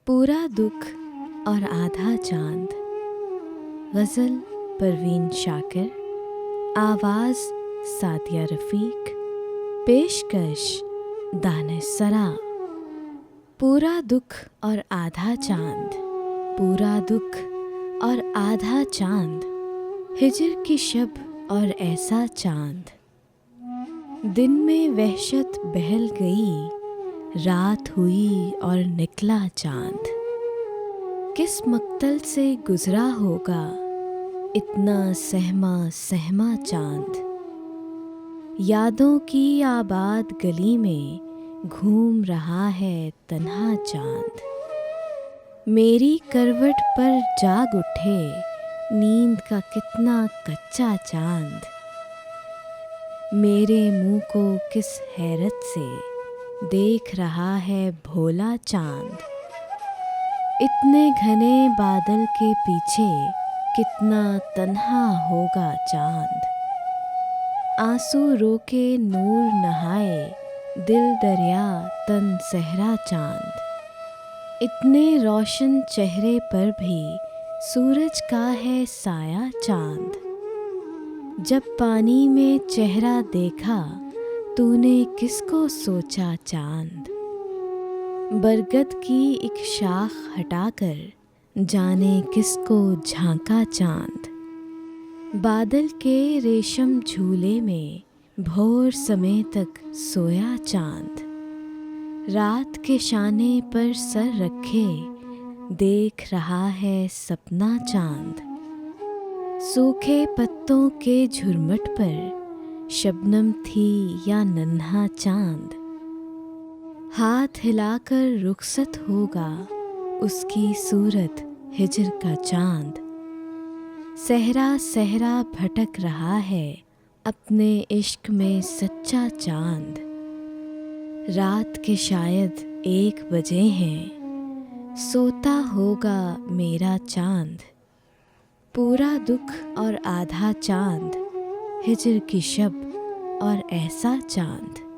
पूरा दुख और आधा चांद। गज़ल परवीन शाकिर, आवाज़ सादिया रफ़ीक, पेशकश दानिश-सरा। पूरा दुख और आधा चांद, पूरा दुख और आधा चांद, हिजर की शब और ऐसा चांद। दिन में वहशत बहल गई, रात हुई और निकला चांद। किस मक्तल से गुजरा होगा इतना सहमा सहमा चांद। यादों की आबाद गली में घूम रहा है तन्हा चांद। मेरी करवट पर जाग उठे नींद का कितना कच्चा चांद। मेरे मुंह को किस हैरत से देख रहा है भोला चांद। इतने घने बादल के पीछे कितना तन्हा होगा चांद। आंसू रोके नूर नहाए दिल दरिया तन सहरा चांद। इतने रोशन चेहरे पर भी सूरज का है साया चांद। जब पानी में चेहरा देखा तूने किसको सोचा चांद। बरगद की एक शाख हटाकर जाने किसको झांका चांद। बादल के रेशम झूले में भोर समय तक सोया चांद। रात के शाने पर सर रखे देख रहा है सपना चांद। सूखे पत्तों के झुरमुट पर शबनम थी या नन्हा चांद। हाथ हिलाकर रुखसत होगा उसकी सूरत हिजर का चांद। सहरा सहरा भटक रहा है अपने इश्क में सच्चा चांद। रात के शायद 1 बजे हैं, सोता होगा मेरा चांद। पूरा दुख और आधा चांद, हिजर की शब और ऐसा चांद।